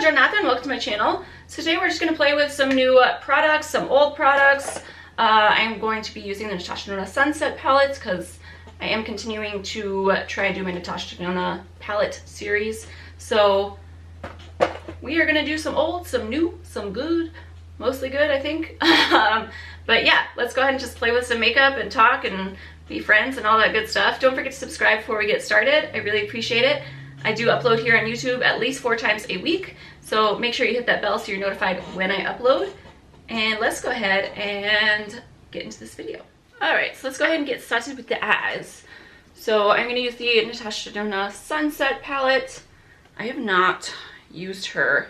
Jonathan and welcome to my channel. So today we're just going to play with some new products, some old products. I'm going to be using the Natasha Denona Sunset palettes because I am continuing to try and do my Natasha Denona palette series. So we are going to do some old, some new, some good, mostly good I think. But yeah, let's go ahead and just play with some makeup and talk and be friends and all that good stuff. Don't forget to subscribe before we get started. I really appreciate it. I do upload here on YouTube at least 4 times a week, so make sure you hit that bell so you're notified when I upload. And let's go ahead and get into this video. Alright, so let's go ahead and get started with the eyes. So I'm going to use the Natasha Denona Sunset palette. I have not used her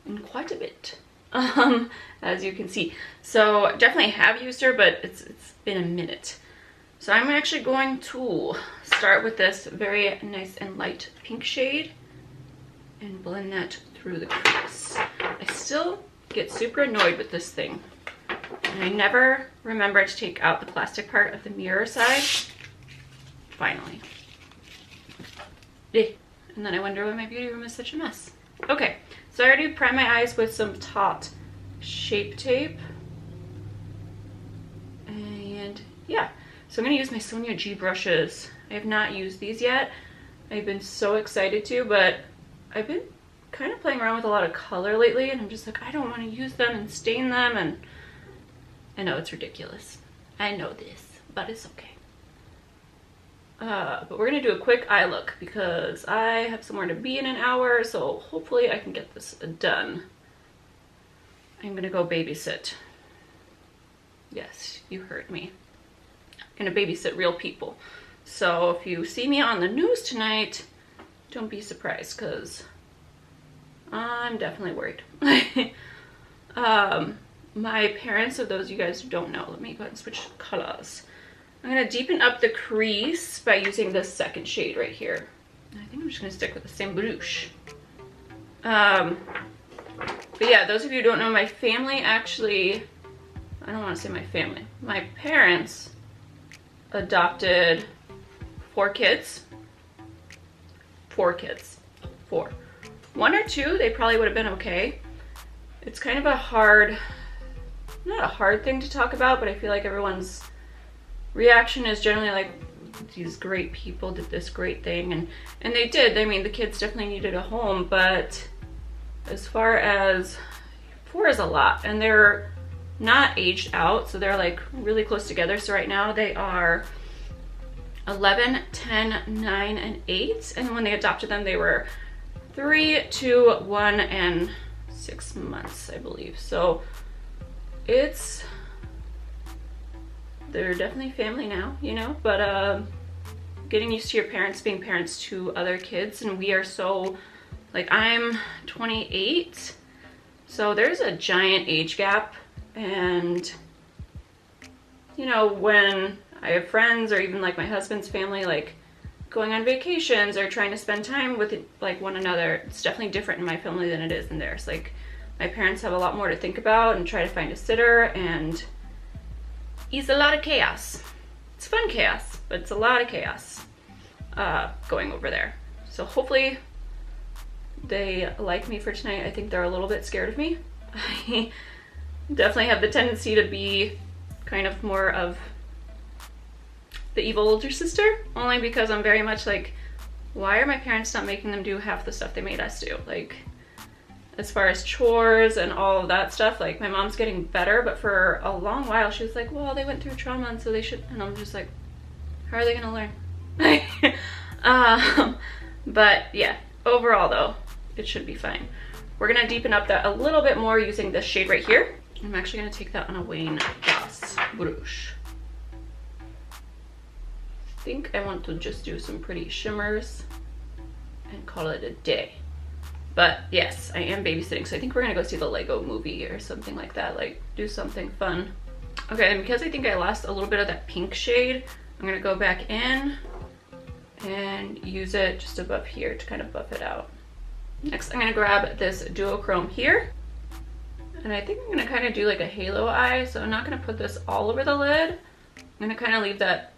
in quite a bit, as you can see. So definitely have used her, but it's been a minute. So I'm actually going to start with this very nice and light pink shade and blend that through the crease. I still get super annoyed with this thing. And I never remember to take out the plastic part of the mirror side. Finally. And then I wonder why my beauty room is such a mess. Okay, so I already primed my eyes with some Tarte Shape Tape. And yeah. So I'm going to use my Sonia G brushes. I have not used these yet. I've been so excited to, but I've been kind of playing around with a lot of color lately, and I'm just like, I don't want to use them and stain them, and I know it's ridiculous. I know this, but it's okay. But we're going to do a quick eye look because I have somewhere to be in an hour, so hopefully I can get this done. I'm going to go babysit. Yes, you heard me. Gonna babysit real people. So if you see me on the news tonight, don't be surprised because I'm definitely worried. My parents, of those of you guys who don't know, let me go ahead and switch colors. I'm gonna deepen up the crease by using this second shade right here. I think I'm just gonna stick with the same brush. But yeah, those of you who don't know, my family actually, I don't want to say my family, my parents adopted 4 kids. 4 kids. 4. 1 or 2, they probably would have been okay. It's kind of a hard, not a hard thing to talk about, but I feel like everyone's reaction is generally like, these great people did this great thing, and they did. I mean, the kids definitely needed a home, but as far as 4 is a lot, and they're not aged out, so they're like really close together. So right now they are 11, 10, 9, and 8, and when they adopted them they were 3, 2, 1, and 6 months, I believe. So they're definitely family now, you know, but getting used to your parents being parents to other kids, and we are so, like, I'm 28, so there's a giant age gap. And you know, when I have friends or even like my husband's family like going on vacations or trying to spend time with like one another, it's definitely different in my family than it is in theirs. Like, my parents have a lot more to think about and try to find a sitter, and it's a lot of chaos. It's fun chaos, but it's a lot of chaos going over there. So hopefully they like me for tonight. I think they're a little bit scared of me. I definitely have the tendency to be kind of more of the evil older sister, only because I'm very much like, why are my parents not making them do half the stuff they made us do? Like, as far as chores and all of that stuff, like, my mom's getting better, but for a long while she was like, well, they went through trauma and so they should, and I'm just like, how are they gonna learn? But yeah, overall though, it should be fine. We're gonna deepen up that a little bit more using this shade right here. I'm actually going to take that on a Wayne Gloss brush. I think I want to just do some pretty shimmers and call it a day. But yes, I am babysitting, so I think we're going to go see the Lego movie or something like that, like do something fun. Okay, and because I think I lost a little bit of that pink shade, I'm going to go back in and use it just above here to kind of buff it out. Next, I'm going to grab this duochrome here. And I think I'm gonna kind of do like a halo eye, so I'm not gonna put this all over the lid. I'm gonna kind of leave that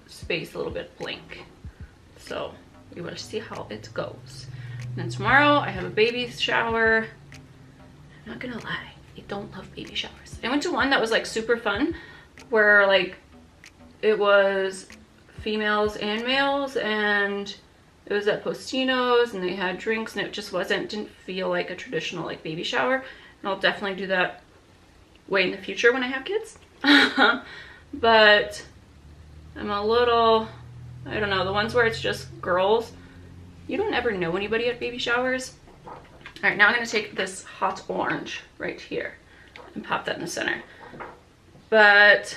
space a little bit blank. So we will see how it goes. And then tomorrow I have a baby shower. I'm not gonna lie, I don't love baby showers. I went to one that was like super fun, where like it was females and males, and it was at Postino's, and they had drinks, and it just didn't feel like a traditional like baby shower. And I'll definitely do that way in the future when I have kids. But I'm a little, I don't know, the ones where it's just girls, you don't ever know anybody at baby showers. All right, now I'm gonna take this hot orange right here and pop that in the center. But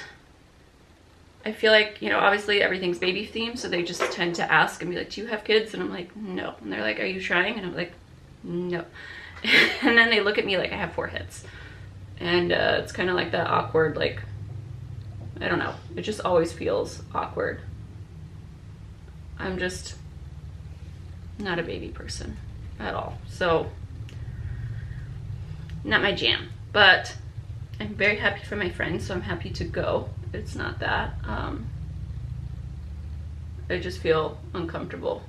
I feel like, you know, obviously everything's baby themed, so they just tend to ask and be like, do you have kids? And I'm like, no. And they're like, are you trying? And I'm like, no. And then they look at me like I have 4 heads. And it's kind of like that awkward, like, I don't know. It just always feels awkward. I'm just not a baby person at all. So, not my jam. But I'm very happy for my friends, so I'm happy to go. It's not that. I just feel uncomfortable.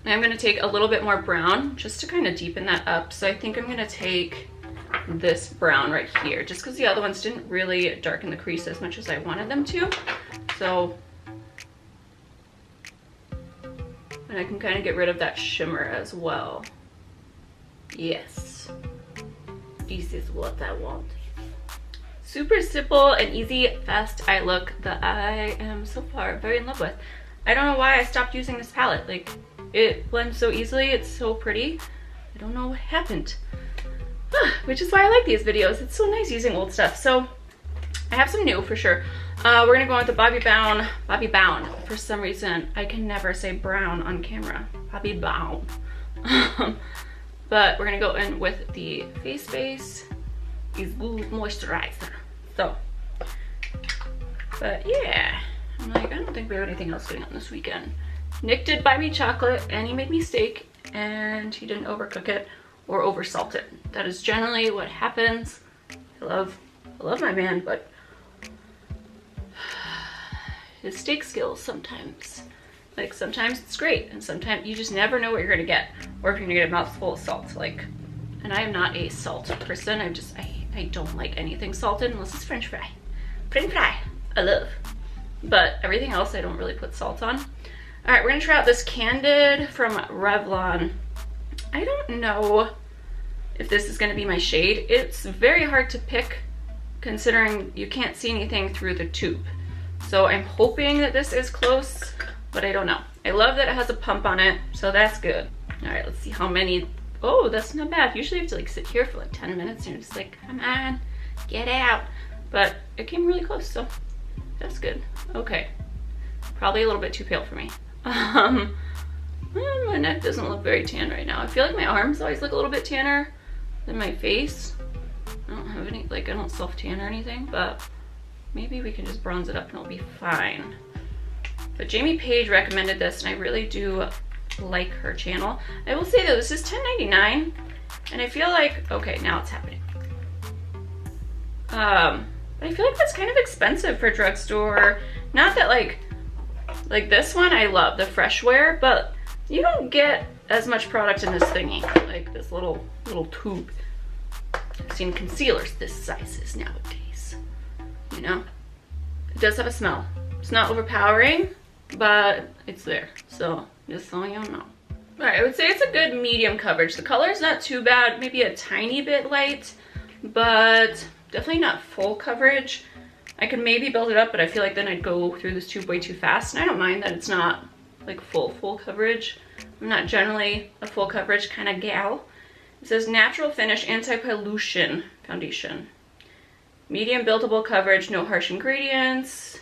And I'm going to take a little bit more brown just to kind of deepen that up. So I think I'm going to take this brown right here, just because the other ones didn't really darken the crease as much as I wanted them to. So, and I can kind of get rid of that shimmer as well. Yes, this is what I want. Super simple and easy, fast eye look that I am so far very in love with. I don't know why I stopped using this palette. Like, it blends so easily, it's so pretty. I don't know what happened. Which is why I like these videos. It's so nice using old stuff. So I have some new for sure. We're gonna go with the Bobbi Brown. For some reason, I can never say brown on camera. Bobbi Brown. But we're gonna go in with the face base, is good moisturizer. So, but yeah, I'm like, I don't think we have anything else going on this weekend. Nick did buy me chocolate, and he made me steak, and he didn't overcook it or oversalt it. That is generally what happens. I love my man, but his steak skills sometimes, like sometimes it's great, and sometimes you just never know what you're gonna get, or if you're gonna get a mouthful of salt. Like, and I am not a salt person. I don't like anything salted unless it's French fry. French fry, I love. But everything else I don't really put salt on. All right, we're gonna try out this Candid from Revlon. I don't know if this is gonna be my shade. It's very hard to pick considering you can't see anything through the tube. So I'm hoping that this is close, but I don't know. I love that it has a pump on it, so that's good. All right, let's see how many. Oh, that's not bad. Usually you have to like sit here for like 10 minutes and you're just like, come on, get out. But it came really close, so that's good. Okay, probably a little bit too pale for me. Well, my neck doesn't look very tan right now. I feel like my arms always look a little bit tanner than my face. I don't have any, like I don't self-tan or anything, but maybe we can just bronze it up and it'll be fine. But Jamie Page recommended this, and I really do like her channel. I will say though, this is $10.99, and I feel like, okay, now it's happening. But I feel like that's kind of expensive for drugstore. Not that like this one I love, the fresh wear, but you don't get as much product in this thingy, like this little tube. I've seen concealers this sizes nowadays, you know? It does have a smell. It's not overpowering, but it's there, so just so you know. All right, I would say it's a good medium coverage. The color's not too bad, maybe a tiny bit light, but definitely not full coverage. I could maybe build it up, but I feel like then I'd go through this tube way too fast, and I don't mind that it's not like full coverage. I'm not generally a full coverage kind of gal. It says natural finish anti-pollution foundation. Medium buildable coverage, no harsh ingredients.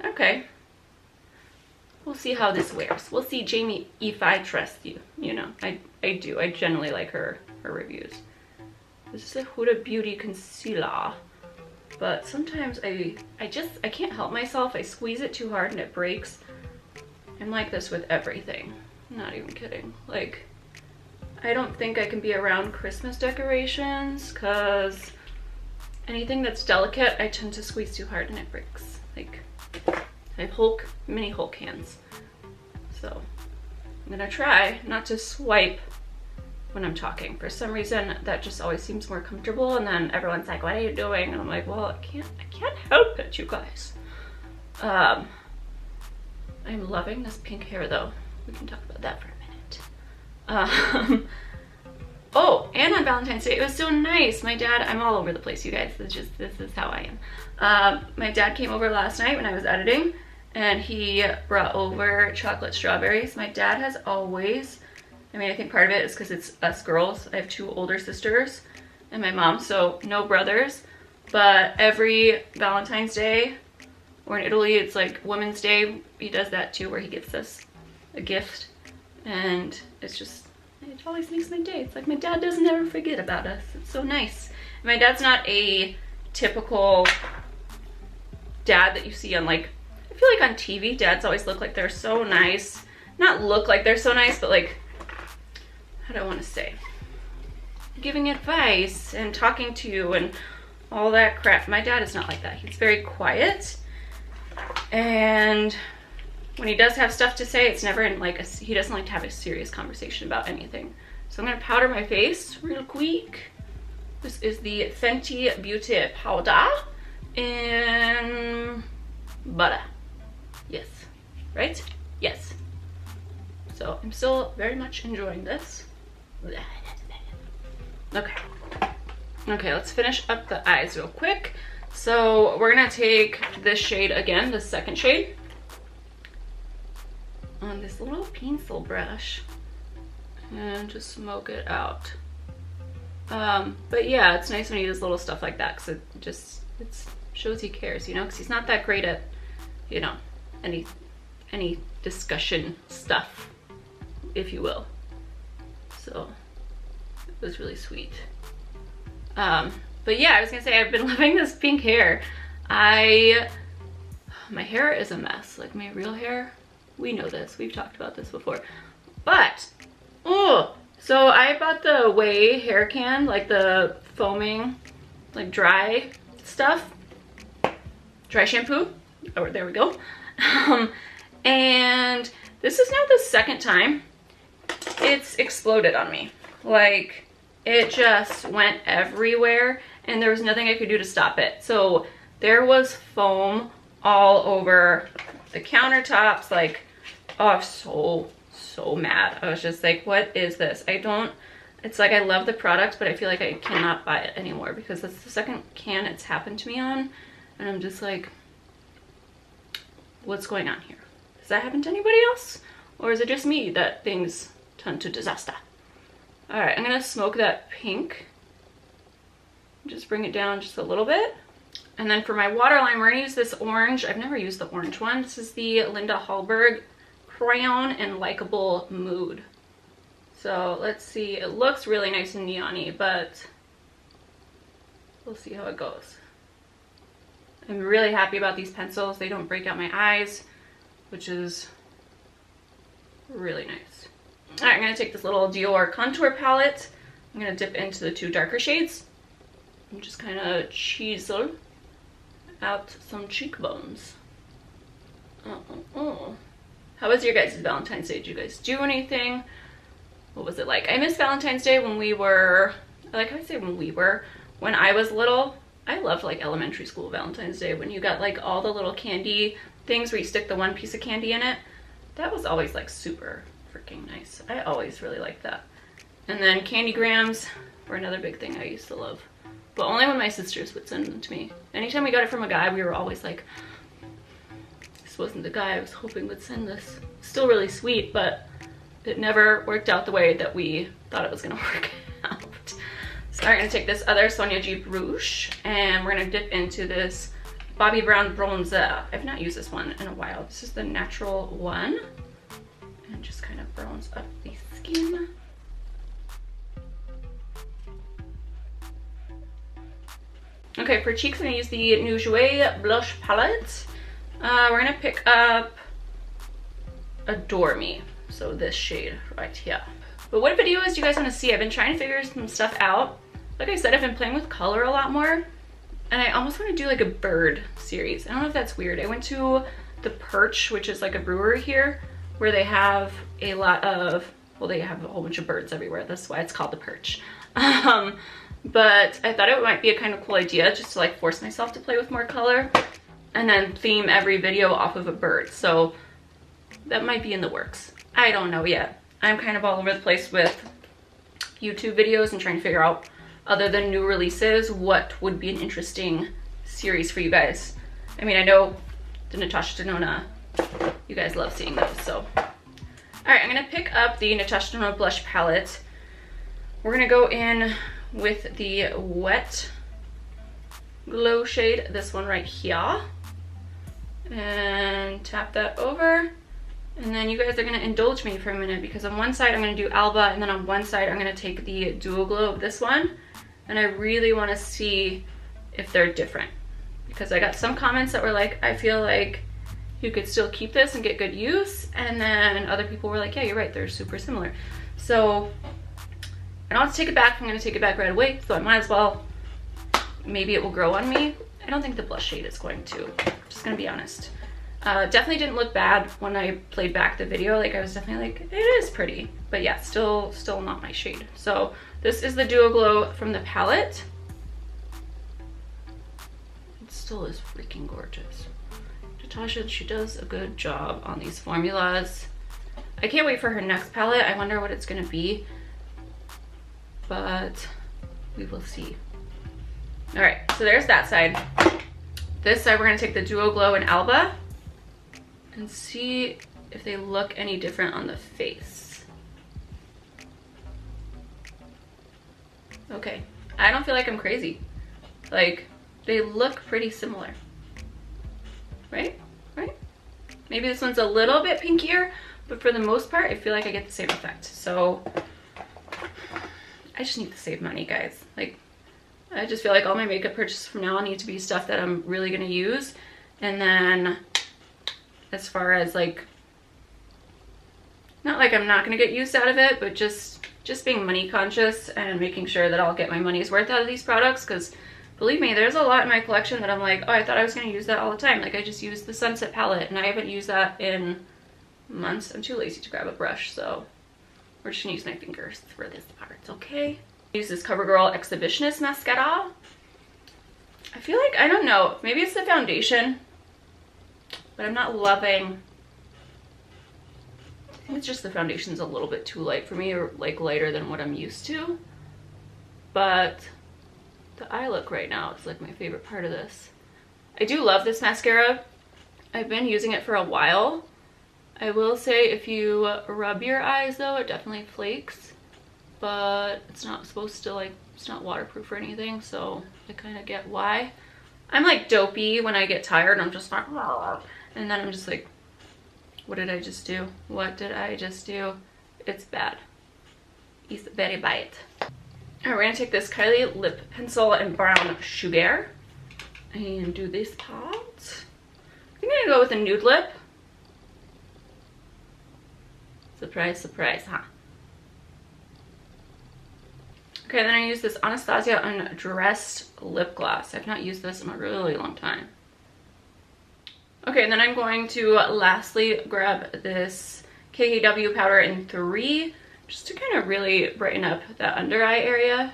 Okay. We'll see how this wears. We'll see, Jamie, if I trust you. You know, I do. I generally like her reviews. This is a Huda Beauty concealer. But sometimes I can't help myself. I squeeze it too hard and it breaks. I'm like this with everything. I'm not even kidding. Like, I don't think I can be around Christmas decorations because anything that's delicate, I tend to squeeze too hard and it breaks. Like, I have mini Hulk hands. So I'm gonna try not to swipe when I'm talking. For some reason, that just always seems more comfortable, and then everyone's like, what are you doing? And I'm like, well, I can't help it, you guys. I'm loving this pink hair though. We can talk about that for a minute. Oh, and on Valentine's Day, it was so nice. My dad, I'm all over the place, you guys. This is how I am. My dad came over last night when I was editing, and he brought over chocolate strawberries. My dad has always, I mean, I think part of it is because it's us girls. I have 2 older sisters and my mom, so no brothers. But every Valentine's Day, or in Italy, it's like Women's Day, he does that too, where he gives us a gift. And it's just, it always makes my day. It's like my dad doesn't ever forget about us. It's so nice. And my dad's not a typical dad that you see on, like, I feel like on TV, dads always look like they're so nice. Not look like they're so nice, but like, how do I want to say? Giving advice and talking to you and all that crap. My dad is not like that. He's very quiet. And when he does have stuff to say, it's never in like a, he doesn't like to have a serious conversation about anything. So I'm going to powder my face real quick. This is the Fenty Beauty Powder in butter. Yes. Right? Yes. So I'm still very much enjoying this. Okay. Okay, let's finish up the eyes real quick. So we're gonna take this shade again, the second shade, on this little pencil brush and just smoke it out. But yeah, it's nice when he does little stuff like that, because it shows he cares, you know, because he's not that great at, you know, any discussion stuff, if you will. So it was really sweet. But yeah, I was gonna say, I've been loving this pink hair. My hair is a mess, like my real hair. We know this, we've talked about this before. But, oh, so I bought the Way hair can, like the foaming, like dry stuff. Dry shampoo. Oh, there we go. And this is now the second time it's exploded on me. Like, it just went everywhere and there was nothing I could do to stop it. So there was foam all over the countertops. Like, oh, I was so mad. I was just like, what is this? It's like, I love the product, but I feel like I cannot buy it anymore because that's the second can it's happened to me on. And I'm just like, what's going on here? Does that happen to anybody else? Or is it just me that things turn to disaster? All right, I'm gonna smoke that pink. Just bring it down just a little bit. And then for my waterline, we're gonna use this orange. I've never used the orange one. This is the Linda Hallberg Crayon and Likeable Mood. So let's see, it looks really nice and neon-y, but we'll see how it goes. I'm really happy about these pencils. They don't break out my eyes, which is really nice. All right, I'm gonna take this little Jouer contour palette. I'm gonna dip into the 2 darker shades and just kind of chisel out some cheekbones. How was your guys' Valentine's Day? Did you guys do anything? What was it like? I miss Valentine's Day when we were, like I would say when I was little. I loved like elementary school Valentine's Day when you got like all the little candy things where you stick the 1 piece of candy in it. That was always like super freaking nice. I always really liked that. And then candy grams were another big thing I used to love. But only when my sisters would send them to me. Anytime we got it from a guy, we were always like, this wasn't the guy I was hoping would send this. Still really sweet, but it never worked out the way that we thought it was gonna work out. So I'm gonna take this other Sonia G Rouge and we're gonna dip into this Bobbi Brown bronzer. I've not used this one in a while. This is the natural one. And just kind of browns up the skin. Okay, for cheeks, I'm gonna use the new Jouer blush palette. We're gonna pick up Adore Me. So this shade right here. But what videos do you guys wanna see? I've been trying to figure some stuff out. Like I said, I've been playing with color a lot more. And I almost wanna do like a bird series. I don't know if that's weird. I went to the Perch, which is like a brewery here, where they have a lot of well, they have a whole bunch of birds everywhere. That's why it's called the perch. But I thought it might be a kind of cool idea just to like force myself to play with more color and then theme every video off of a bird. So that might be in the works. I don't know yet. I'm kind of all over the place with YouTube videos and trying to figure out, other than new releases, what would be an interesting series for you guys. I mean, I know the Natasha Denona, you guys love seeing those, so. All right, I'm gonna pick up the Natasha Denona blush palette. We're gonna go in with the Wet Glow shade, this one right here, and tap that over. And then you guys are gonna indulge me for a minute, because on one side I'm gonna do Alba, and then on one side I'm gonna take the Dual Glow of this one, and I really wanna see if they're different, because I got some comments that were like, I feel like you could still keep this and get good use, and then other people were like, yeah, you're right, they're super similar. So I don't have to take it back. I'm gonna take it back right away, so I might as well. Maybe it will grow on me. I don't think the blush shade is going to, I'm just gonna be honest. Definitely didn't look bad when I played back the video. Like, I was definitely like, it is pretty, but yeah, still not my shade. So this is the Duo Glow from the palette. It still is freaking gorgeous. Natasha, she does a good job on these formulas. I can't wait for her next palette. I wonder what it's gonna be, but we will see. All right, so there's that side. This side, we're gonna take the Duo Glow and Alba and see if they look any different on the face. Okay, I don't feel like I'm crazy. Like, they look pretty similar, right? Right? Maybe this one's a little bit pinkier, but for the most part, I feel like I get the same effect. So I just need to save money, guys. Like, I just feel like all my makeup purchases from now on need to be stuff that I'm really gonna use. And then as far as like, not like I'm not gonna get use out of it, but just being money conscious and making sure that I'll get my money's worth out of these products. Because believe me, there's a lot in my collection that I'm like, oh, I thought I was gonna use that all the time. Like, I just used the Sunset palette and I haven't used that in months. I'm too lazy to grab a brush, so we're just gonna use my fingers for this part, okay? Use this CoverGirl Exhibitionist mascara. I feel like, I don't know, maybe it's the foundation, but I'm not loving, I think it's just the foundation's a little bit too light for me, or like lighter than what I'm used to. But the eye look right now is like my favorite part of this. I do love this mascara. I've been using it for a while. I will say, if you rub your eyes though, it definitely flakes, but it's not supposed to, like, it's not waterproof or anything, so I kind of get why. I'm like dopey when I get tired. I'm just like, and then I'm just like, what did I just do? What did I just do? It's bad. It's very bad. All right, we're gonna take this Kylie lip pencil in brown sugar and do this part. I'm gonna go with a nude lip. Surprise, surprise, huh? Okay, then I use this Anastasia Undressed lip gloss. I've not used this in a really long time. Okay, and then I'm going to lastly grab this KKW powder in 3, just to kind of really brighten up that under eye area.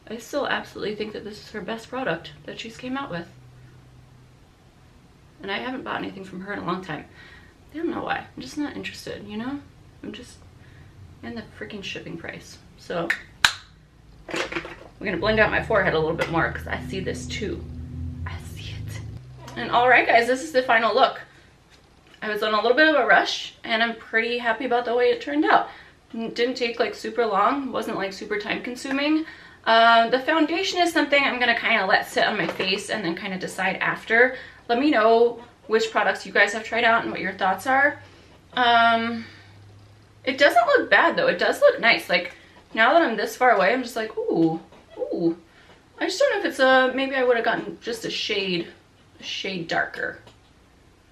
I still absolutely think that this is her best product that she's came out with. And I haven't bought anything from her in a long time. I don't know why. I'm just not interested, you know? I'm just in the freaking shipping price. So we're gonna blend out my forehead a little bit more because I see this too. I see it. And all right, guys, this is the final look. I was on a little bit of a rush and I'm pretty happy about the way it turned out. It didn't take like super long, wasn't like super time consuming. The foundation is something I'm gonna kind of let sit on my face and then kind of decide after. Let me know which products you guys have tried out and what your thoughts are. It doesn't look bad though. It does look nice. Like, now that I'm this far away, I'm just like, ooh, ooh. I just don't know if it's maybe I would have gotten just a shade darker.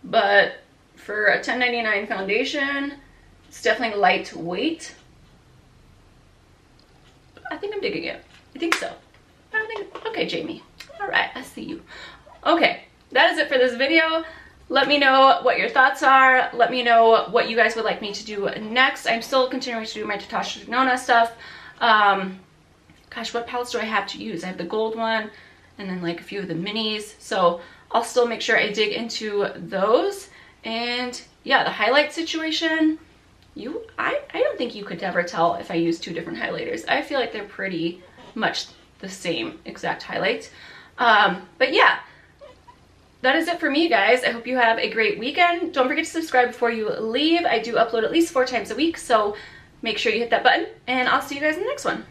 But for a $10.99 foundation, it's definitely lightweight. I think I'm digging it. I think so. I don't think, okay, Jamie. All right, I see you. Okay, that is it for this video. Let me know what your thoughts are. Let me know what you guys would like me to do next. I'm still continuing to do my Natasha Denona stuff. Gosh, what palettes do I have to use? I have the gold one and then like a few of the minis. So I'll still make sure I dig into those. And yeah, the highlight situation, I don't think you could ever tell if I use two different highlighters. I feel like they're pretty much the same exact highlights. But yeah, that is it for me, guys. I hope you have a great weekend. Don't forget to subscribe before you leave. I do upload at least 4 times a week, so make sure you hit that button, and I'll see you guys in the next one.